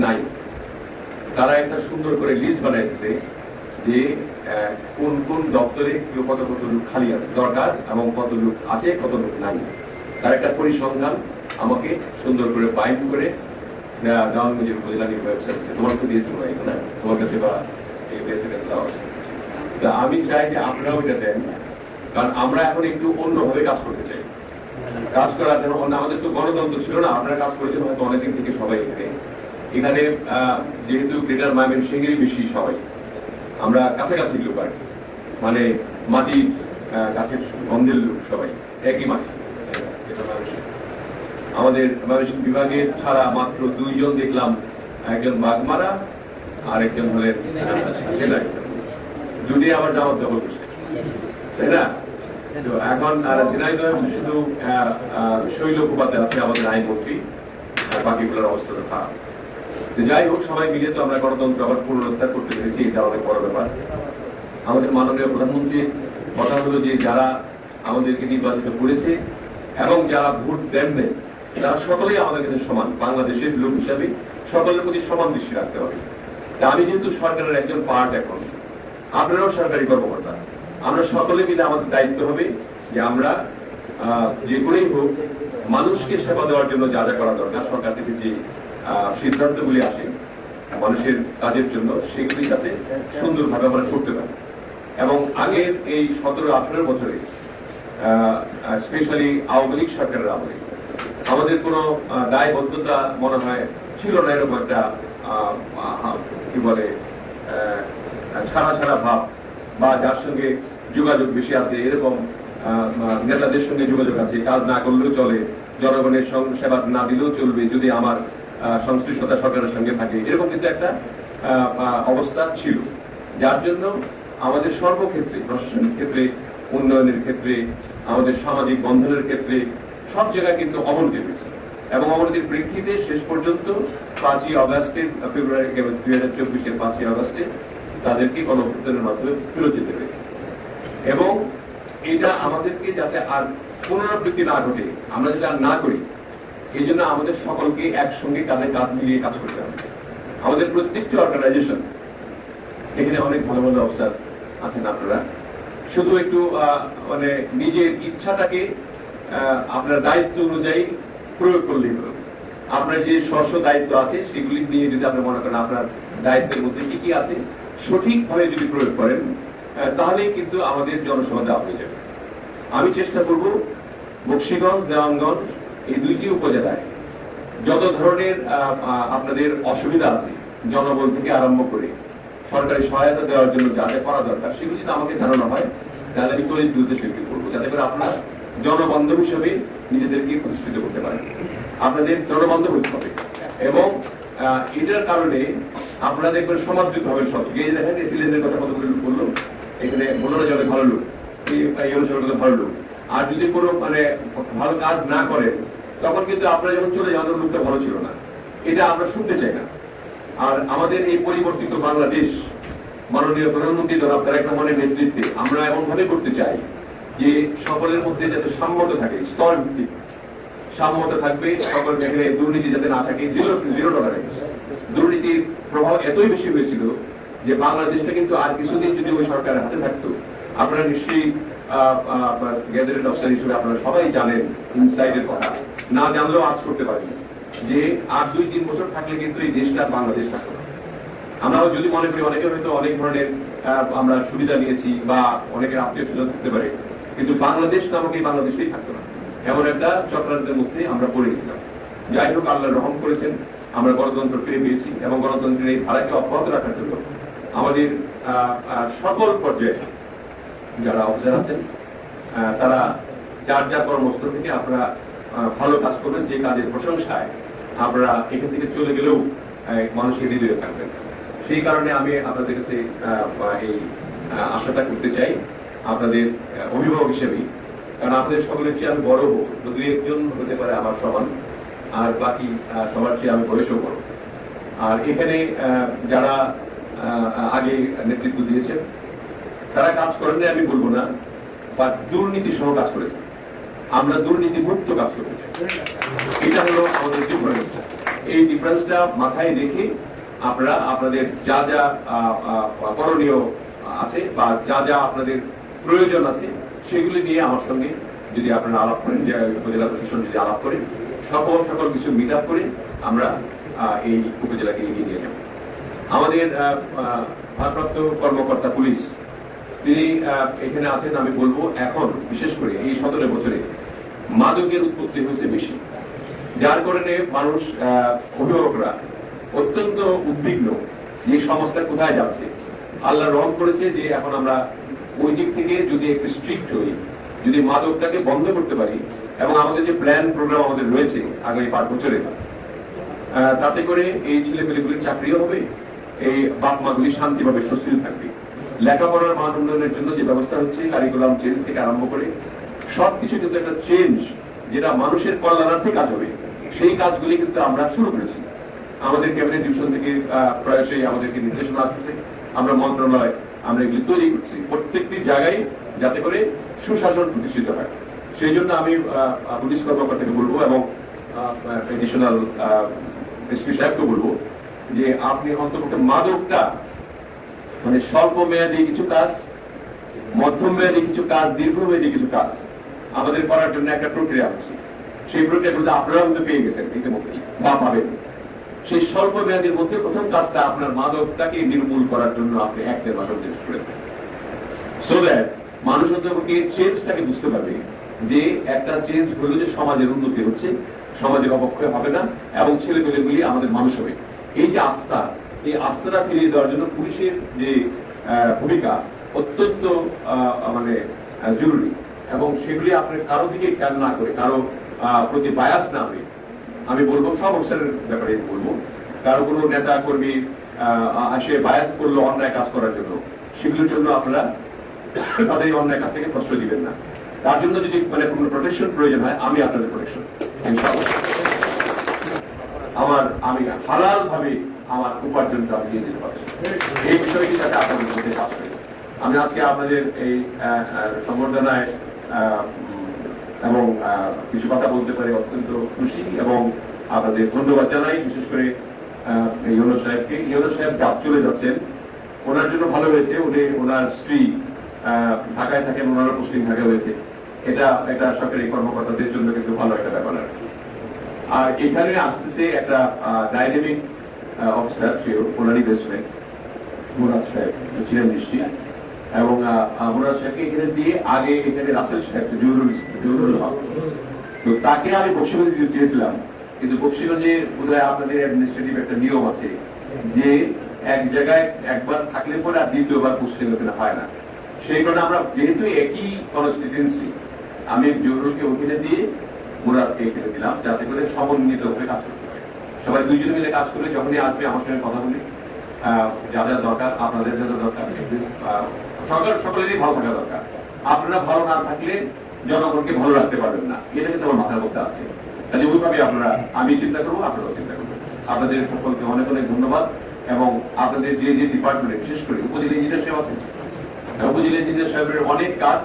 নাই। তারা একটা সুন্দর করে লিস্ট বানাইছে যে কোন কোন দপ্তরে কত কত লোক খালি দরকার এবং কত লোক আছে কত লোক নাই। তার একটা পরিসংখ্যান আমাকে সুন্দর করে বাইন্ড করে দেওয়ানগঞ্জের উপজেলা নির্বাহী অফিসার তোমার কাছে দিয়েছিল না, তোমার কাছে বা এই প্রেসিডেন্ট দেওয়া আছে। আমি চাই যে আপনারাও এটা দেন, কারণ আমরা এখন একটু অন্যভাবে কাজ করতে চাই। কাজ করার জন্য আমাদের তো গণতন্ত্র ছিল না, আপনারা কাজ করেছেন হয়তো অনেকদিন থেকে সবাই এখানে যেহেতু গ্রেটার ময়মনসিংহেরই বেশি সবাই আমরা কাছাকাছি লোক আর মানে মাটি গাছের গন্ধের লোক সবাই একই মাটি। আমাদের ময়মনসিংহ বিভাগের ছাড়া মাত্র 2 জন দেখলাম, একজন বাগমারা আর একজন হলেন জেলায়, দুটি আবার জামাত দখল করছে, তাই না? তো এখন ঝিনাইদহে শুধু শৈল উপাধ্যায় আছে আমাদের আইনমন্ত্রী, বাকিগুলোর অবস্থা তো খারাপ। যাই হোক, সবাই মিলে তো আমরা গণতন্ত্র আবার পুনরুদ্ধার করতে পেরেছি, এটা অনেক বড় ব্যাপার। আমাদের মাননীয় প্রধানমন্ত্রীর কথা হলো যে যারা আমাদেরকে নির্বাচিত করেছে এবং যারা ভোট দেননি তারা সকলেই আমাদের কাছে সমান, বাংলাদেশের লোক হিসাবে সকলের প্রতি সমান দৃষ্টি রাখতে হবে। তা আমি যেহেতু সরকারের একজন পার্ট, এখন আপনারাও সরকারি কর্মকর্তা, আমরা সকলে মিলে আমাদের দায়িত্ব হবে যে আমরা যে করেই হোক মানুষকে সেবা দেওয়ার জন্য যা যা করা দরকার, সরকার থেকে যে সিদ্ধান্তগুলি আসে মানুষের কাজের জন্য, সেগুলি যাতে সুন্দরভাবে আমরা করতে পারি। এবং আগের এই 17-18 বছরে স্পেশালি আওয়ামী লীগ সরকারের আমলে আমাদের কোনো দায়বদ্ধতা মনে হয় ছিল না, এরকম একটা কি বলে ছাড়া ছাড়া ভাব, বা যার সঙ্গে যোগাযোগ বেশি আছে এরকম নেতাদের সঙ্গে যোগাযোগ আছে, কাজ না করলেও চলে, জনগণের সেবা না দিলেও চলবে যদি আমার সংশ্লিষ্টতা সরকারের সঙ্গে থাকে, এরকম কিন্তু একটা অবস্থা ছিল। যার জন্য আমাদের সর্বক্ষেত্রে, প্রশাসনের ক্ষেত্রে, উন্নয়নের ক্ষেত্রে, আমাদের সামাজিক বন্ধনের ক্ষেত্রে সব জায়গায় কিন্তু অবনতি হয়েছে। এবং অবনতির প্রেক্ষিতে শেষ পর্যন্ত 5ই আগস্টের ফেব্রুয়ারি 2024-এর 5ই আগস্টে তাদেরকে গণঅভ্যুত্থানের মাধ্যমে ফেরত যেতে হয়েছে। এবং এটা আমাদেরকে যাতে আর পুনরাবৃত্তি না ঘটে, আমরা যাতে আর না করি, এই জন্য আমাদের সকলকে একসঙ্গে কাঁধে কাঁধ মিলিয়ে কাজ করতে হবে। আমাদের প্রত্যেকটি অর্গানাইজেশন, এখানে অনেক ভালো ভালো অফিসার আছেন, আপনারা শুধু একটু মানে নিজের ইচ্ছাটাকে আপনার দায়িত্ব অনুযায়ী প্রয়োগ করলেই হলো। আপনার যে স্ব দায়িত্ব আছে সেগুলি নিয়ে যদি আপনি মনে করেন আপনার দায়িত্বের মধ্যে কি কি আছে সঠিকভাবে যদি প্রয়োগ করেন, তাহলেই কিন্তু আমাদের জনসভা দেওয়া হয়ে যাবে। আমি চেষ্টা করব বকশীগঞ্জ, দেওয়ানগঞ্জ এই 2টি উপজেলায় যত ধরনের আপনাদের অসুবিধা আছে, জনবল থেকে আরম্ভ করে সরকারি সহায়তা দেওয়ার জন্য যা যা করা দরকার, সেগুলো যদি আমাকে জানানো হয় তাহলে আমি কলেজগুলোতে সেগুলি করবো, যাতে করে আপনারা জনবান্ধব হিসেবে নিজেদেরকে প্রতিষ্ঠিত করতে পারেন। আপনাদের জনবান্ধব হতে হবে এবং এটার কারণে আপনারা দেখবেন সমাদৃত হবেন সব। এই দেখেন এই সিলিন্ডারের কথা কতগুলো লোক বললো, এখানে বললো না যাবে ভালো লোক, এই অনুসারে ভালো লোক। আর যদি কোনো মানে ভালো কাজ না করেন তখন কিন্তু আপনারা যখন চলে যান লোকটা ভালো ছিল না, এটা আমরা শুনতে চাই না। আর আমাদের এই পরিবর্তিত বাংলাদেশ মাননীয় প্রধানমন্ত্রী জনাব তারেক রহমানের নেতৃত্বে আমরা এমন ভাবে করতে চাই যে সকলের মধ্যে যাতে সাম্যতা থাকে, স্তর ভিত্তিক সাম্যতা থাকবে, সকল এখানে দুর্নীতি যাতে না থাকে, জিরো টলারেন্স। দুর্নীতির প্রভাব এতই বেশি হয়েছিল যে বাংলাদেশটা কিন্তু আর কিছুদিন যদি ওই সরকারের হাতে থাকতো, আপনারা নিশ্চয়ই গ্যাজেটেড অফিসার হিসেবে আপনারা সবাই জানেন ইনসাইডের কথা, না জানলেও আজ করতে পারেন যে আর 2-3 বছর থাকলে কিন্তু এই দেশটা বাংলাদেশ থাকতো না। আমরাও যদি মনে করি অনেকে হয়তো অনেক ধরনের আমরা সুবিধা নিয়েছি বা অনেকের আত্মীয় স্বজন থাকতে পারে, কিন্তু বাংলাদেশ নামক এই বাংলাদেশটাই থাকতো না, এমন একটা চক্রান্তের মধ্যে আমরা পড়ে গেছিলাম। যাই হোক, আল্লাহ রহম করেছেন, আমরা গণতন্ত্র ফিরে পেয়েছি এবং গণতন্ত্রের এই ধারাকে অব্যাহত রাখার জন্য আমাদের সকল পর্যায়ে যারা অফিসার আছেন তারা যার যার কর্মস্থল থেকে আপনারা ভালো কাজ করবেন, যে কাজের প্রশংসায় আপনারা এখান থেকে চলে গেলেও মানুষের হৃদয়ে থাকবেন। সেই কারণে আমি আপনাদের কাছে এই আশাটা করতে চাই আপনাদের অভিভাবক হিসেবেই, কারণ আপনাদের সকলের চেয়ে আমি বড় হোক, 2-1 জন হতে পারে আমার সমান, আর বাকি সবার চেয়ে আমি বয়সেও বড়। আর এখানে যারা আগে নেতৃত্ব দিয়েছেন তারা কাজ করেন না আমি বলবো না, বা দুর্নীতি সহ কাজ করেছে। আমরা দুর্নীতি মুক্ত কাজ করতে চাই, এটা হলো আমাদের জীবনের। এই ডিফারেন্সটা মাথায় রেখে আপনারা আপনাদের যা যা করণীয় আছে বা যা যা আপনাদের প্রয়োজন আছে সেগুলি নিয়ে আমার সঙ্গে যদি আপনারা আলাপ করেন, যে উপজেলা প্রশাসন যদি আলাপ করেন, সকল কিছু মিট আপ করে আমরা এই উপজেলাকে এগিয়ে নিয়ে যাব। আমাদের ভারপ্রাপ্ত কর্মকর্তা পুলিশ তিনি এখানে আছেন। আমি বলবো এখন বিশেষ করে এই 17 বছরে মাদকের উৎপত্তি হয়েছে বেশি, যার কারণে মানুষ অভিভাবকরা অত্যন্ত উদ্বিগ্ন যে সমাজটা কোথায় যাচ্ছে। আল্লাহ রহম করেছে যে এখন আমরা ওই দিক থেকে যদি একটু স্ট্রিক্ট হই, যদি মাদকটাকে বন্ধ করতে পারি, এবং আমাদের যে প্ল্যান প্রোগ্রাম আমাদের রয়েছে আগামী 5 বছরে, তাতে করে এই ছেলেপেলেগুলির চাকরিও হবে, এই বাপ মাগুলি শান্তিভাবে সুস্থির থাকবে। লেখাপড়ার মান উন্নয়নের জন্য যে ব্যবস্থা হচ্ছে, কারিকুলাম চেঞ্জ থেকে আরম্ভ করে সবকিছু কিন্তু একটা চেঞ্জ যেটা মানুষের কল্যাণার্থে কাজ হবে, সেই কাজগুলি কিন্তু আমরা শুরু করেছি। আমাদের ক্যাবিনেট ডিভিশন থেকে প্রায়শই আমাদেরকে নির্দেশনা আসতেছে, আমরা মন্ত্রণালয় আমরা এগুলি তৈরি করছি প্রত্যেকটি জায়গায় যাতে করে সুশাসন প্রতিষ্ঠিত হয়। সেই জন্য আমি পুলিশ কর্মকর্তাকে বলবো এবং ট্রেডিশনাল এসপি সাহেবকে বলবো যে আপনি অন্তত মাদকটা মানে স্বল্প মেয়াদী কিছু কাজ, মধ্যম মেয়াদী কিছু কাজ, দীর্ঘমেয়াদী কিছু কাজ আমাদের করার জন্য একটা প্রক্রিয়া আছে। সেই প্রক্রিয়াগুলো আপনারা হয়তো পেয়ে গেছেন ইতিমধ্যে বা পাবেন। সেই স্বল্প মেয়াদের মধ্যে প্রথম কাজটা আপনার মাদকটাকে নির্মূল করার জন্য আপনি 1-1.5 বছর চেঞ্জ করেন, সো দ্যাট মানুষ অন্তকে চেঞ্জটাকে বুঝতে পারবে যে একটা চেঞ্জ হলো যে সমাজের উন্নতি হচ্ছে, সমাজের অবক্ষয় হবে না এবং ছেলেপেলেগুলি আমাদের মানুষ হবে। এই যে আস্থা, এই আস্থাটা ফিরিয়ে দেওয়ার জন্য পুলিশের যে ভূমিকা অত্যন্ত মানে জরুরি, এবং সেগুলি আপনার কারো দিকে খেয়াল না করে, কারো প্রতি বায়াস না হয়ে, আমি বলবো সব অফিসারের ব্যাপারে বলবো, কারো কোনো নেতা কর্মী আসে বায়াস করলো অন্যায় কাজ করার জন্য, সেগুলোর জন্য আপনারা তাদের এই অন্যায় কাজ থেকে কষ্ট দিবেন না। তার জন্য যদি মানে কোনো প্রোটেকশন প্রয়োজন হয়, আমি আপনাদের প্রোটেকশন আমি হালাল ভাবে আমার উপার্জনটা আমি দিয়ে যেতে পারছি, এই বিষয়টি যাতে আপনাদের মধ্যে কাজ করে। আমি আজকে আপনাদের এই সম্বর্ধনায় এবং কিছু কথা বলতে পারে অত্যন্ত খুশি এবং আপনাদের ধন্যবাদ জানাই। বিশেষ করে ইউনুস সাহেবকে। ইউনুস সাহেব চলে যাচ্ছেন, ওনার জন্য ভালো হয়েছে, উনি ওনার স্ত্রী ঢাকায় থাকেন, ওনারও পোস্টিং ঢাকা হয়েছে, এটা সরকারি কর্মকর্তাদের জন্য কিন্তু ভালো একটা ব্যাপার। আর এখানে আসতেছে একটা ডাইনামিক অফিসার, সে ওনারই বেস্ট ফ্রেন্ড মুরাদ সাহেব ছিলেন নিশ্চয়ই, এবং মুরাদ সাহেবকে এখানে দিয়ে আগে এখানে রাসেল সাহেব জহুরুল হক, তো তাকে আমি বক্সিগঞ্জে দিতে চেয়েছিলাম, কিন্তু বক্সিগঞ্জে বোধহয় আপনাদের অ্যাডমিনিস্ট্রেটিভ একটা নিয়ম আছে যে এক জায়গায় একবার থাকলে পরে আর দ্বিতীয়বার পোস্টিং ওখানে হয় না। সেই কারণে আমরা যেহেতু একই কনস্টিটিউয়েন্সি, আমি জহুরুলকে ওখানে দিয়ে মুরাদকে এখানে দিলাম, যাতে করে সমন্বিত ভাবে কাজ করতে পারে। সবাই দুইজনে মিলে কাজ করে যখনই আসবে আমার সঙ্গে কথা বলি, যা যা দরকার, আপনাদের যা যা দরকার, সকলেরই ভালো থাকা দরকার। আপনারা ভালো না থাকলে জনগণকে ভালো রাখতে পারবেন না, এটা কিন্তু আমার মাথার মধ্যে আছে। তাহলে ওইভাবে আপনারা, আমি চিন্তা করবো, আপনারাও চিন্তা করবেন। আপনাদের সকলকে অনেক অনেক ধন্যবাদ, এবং আপনাদের যে যে ডিপার্টমেন্টে, বিশেষ করে উপজেলা ইঞ্জিনিয়ার সাহেব আছেন, উপজেলা ইঞ্জিনিয়ার সাহেবের অনেক কাজ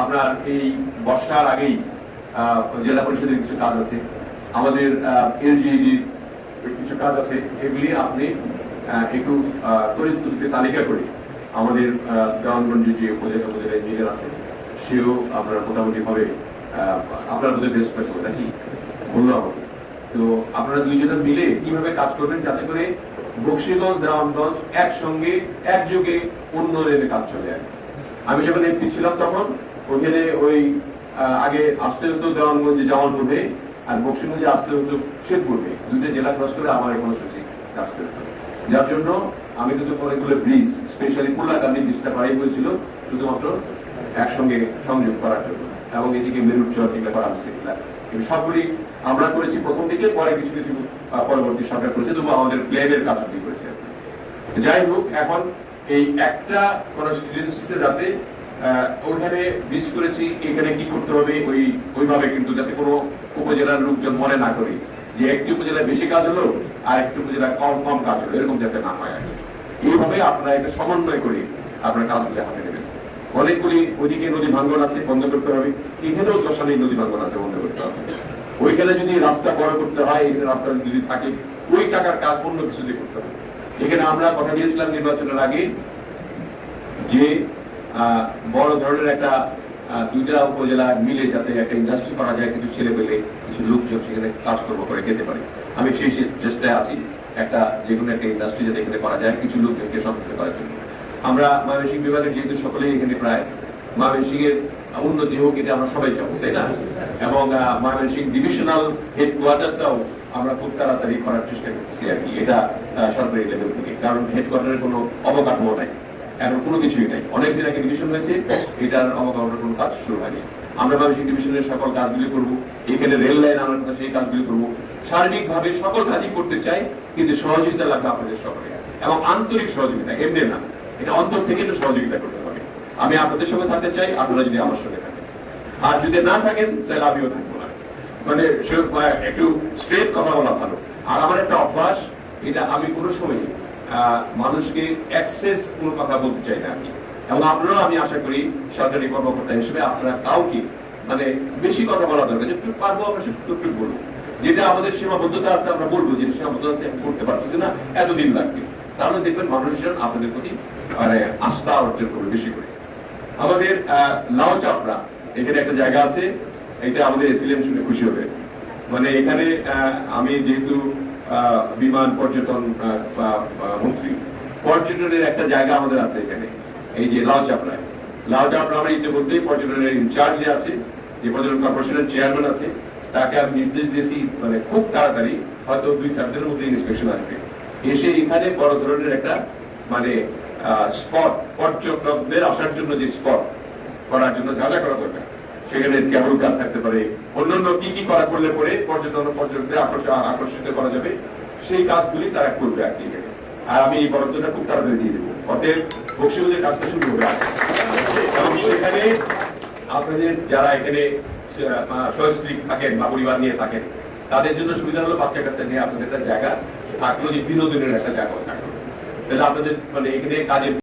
আপনার এই বর্ষার আগেই জেলা পরিষদের কিছু কাজ আছে, আমাদের এলজিইডির কিছু কাজ আছে, এগুলি আপনি একটু তড়িৎ তালিকা করে আমাদের গ্রামগঞ্জে যে উপজেলা ইঞ্জিনিয়ার আছে সেও আপনারা মোটামুটি ভাবে আপনার মধ্যে বেস্ট পাইতে হবে নাকি বললাম হবে। তো আপনারা দুইজনে মিলে কিভাবে কাজ করবেন যাতে করে বক্সিগঞ্জ গ্রামগঞ্জ একসঙ্গে একযোগে উন্নয়নের কাজ চলে যায়। আমি যখন এমপি ছিলাম তখন ওখানে ওই আগে আসতে হতো গ্রামগঞ্জে জামালপুরে, আর বক্সিগঞ্জে আসতে হতো শেরপুরে, দুইটা জেলা ক্রস করে আমার এখন কাজ করতে হবে। যার জন্য আমি কিন্তু অনেকগুলো ব্রিজ, স্পেশালি পোলাকান্দি ব্রিজটা করাই হয়েছিল শুধুমাত্র একসঙ্গে সংযোগ করার জন্য, এবং এদিকে মেরুচর এগুলো করা হচ্ছে, সবগুলি আমরা করেছি প্রথম দিকে, পরে কিছু কিছু পরবর্তী সরকার করেছে, তবু আমাদের প্ল্যানের কাজ করেছে। যাই হোক, এখন এই একটা কনস্টিটিউয়েন্সিতে যাতে ওখানে মিস করেছি, এখানে কি করতে হবে ওইভাবে, কিন্তু যাতে কোনো উপজেলার লোকজন মনে না করে যে একটি উপজেলায় বেশি কাজ হলো আর একটি উপজেলায় কম কাজ হলো, এরকম যাতে না হয়। এইভাবে আপনারা একটা সমন্বয় করে আপনার কাজগুলি হাতে নেবেন। অনেকগুলি ওইদিকে নদী ভাঙ্গন আছে, বন্ধ করতে হবে, এখানেও দশানি নদী ভাঙ্গন আছে, বন্ধ করতে হবে। ওইখানে যদি রাস্তা বড় করতে হয়, এখানে রাস্তা যদি থাকে, ওই টাকার কাজ অন্য কিছু দিয়ে করতে হবে। এখানে আমরা কথা দিয়েছিলাম নির্বাচনের আগে যে বড় ধরনের একটা দুইটা উপজেলা মিলে যাতে একটা ইন্ডাস্ট্রি করা যায়, কিছু ছেলে পেলে কিছু লোকজন সেখানে কাজকর্ম করে খেতে পারে। আমি সেই চেষ্টায় আছি একটা যে কোনো একটা ইন্ডাস্ট্রি যাতে এখানে করা যায়, কিছু লোকজনকে সম্পৃক্ত করার জন্য। আমরা ময়মনসিংহ বিভাগের যেহেতু সকলেই এখানে প্রায় ময়মনসিংহের উন্নতি হোক এটা আমরা সবাই চাবো, তাই না? এবং ময়মনসিংহ ডিভিশনাল হেডকোয়ার্টারটাও আমরা খুব তাড়াতাড়ি করার চেষ্টা করছি আর কি, এটা সরকারি লেভেল থেকে, কারণ হেডকোয়ার্টারের কোনো অবকাঠামো নাই, এখন কোনো কিছুই নাই। অনেকদিন আগে ডিভিশন হয়েছে, এটার অবকাঠামোর কোনো কাজ শুরু হয়নি। আমরা ময়মনসিংহ ডিভিশনের সকল কাজগুলি করবো, এখানে রেল লাইন আনার কথা সেই কাজগুলি করবো, সার্বিকভাবে সকল কাজই করতে চাই, কিন্তু সহযোগিতা লাগবে আপনাদের সকলে এবং আন্তরিক সহযোগিতা, এমনি না, এটা অন্তর থেকে একটু সহযোগিতা করতে হবে। আমি আপনাদের সঙ্গে থাকতে চাই, আপনারা যদি আমার সঙ্গে থাকেন, আর যদি না থাকেন তাহলে আমিও থাকবো না। মানে একটু স্ট্রেট কথা বলা ভালো। আর আমার একটা অভ্যাস, এটা আমি কোনো সময় মানুষকে অ্যাক্সেস কোনো কথা বলতে চাই না আমি, এবং আপনারাও আমি আশা করি সরকারি কর্মকর্তা হিসেবে আপনারা কাউকে মানে বেশি কথা বলা দরকার, যেটুকু পারবো আমরা সেটুকু বলবো, যেটা আমাদের সীমাবদ্ধতা আছে আমরা বলবো, যেটা সীমাবদ্ধতা আছে করতে পারতেছি না, এতদিন লাগবে, তাহলে দেখবেন মানুষজন আপনাদের প্রতি মানে আস্থা অর্জন করবে বেশি করে। আমাদের লাউ চাপড়া এখানে একটা জায়গা আছে, এটা আমাদের এসিলেম শুনে খুশি হবে। মানে এখানে আমি যেহেতু বিমান পর্যটন মন্ত্রী, পর্যটনের একটা জায়গা আমাদের আছে এখানে, এই যে লাউ চাপড়ায়। লাউ চাপড়া আমরা ইতিমধ্যে পর্যটনের ইনচার্জে আছে, যে পর্যটন কর্পোরেশনের চেয়ারম্যান আছে, তাকে আমি নির্দেশ দিয়েছি মানে খুব তাড়াতাড়ি, হয়তো 2-4 দিনের মধ্যে ইন্সপেকশন আসবে, এসে এখানে বড় ধরনের একটা মানে স্পট, পর্যটকদের আসার জন্য যে স্পট করার জন্য যা যা করা দরকার, সেখানে কেবল কার থাকতে পারে, অন্যান্য কি কি করা করলে পরে পর্যটকদের আকর্ষিত করা যাবে, সেই কাজগুলি তারা করবে আর কি। আর আমি এই বরাদ্দটা খুব তাড়াতাড়ি দিয়ে দেবো, অতএব বক্সিবাজারের কাজটা শুরু হবে। এবং সেখানে আপনাদের যারা এখানে সস্ত্রীক থাকেন বা পরিবার নিয়ে থাকেন, তাদের জন্য সুবিধা হলো বাচ্চা কাচ্চা নিয়ে আপনাদের একটা জায়গা থাকলো, যে বিনোদনের একটা জায়গা থাকলো, তাহলে আপনাদের মানে এখানে কাজের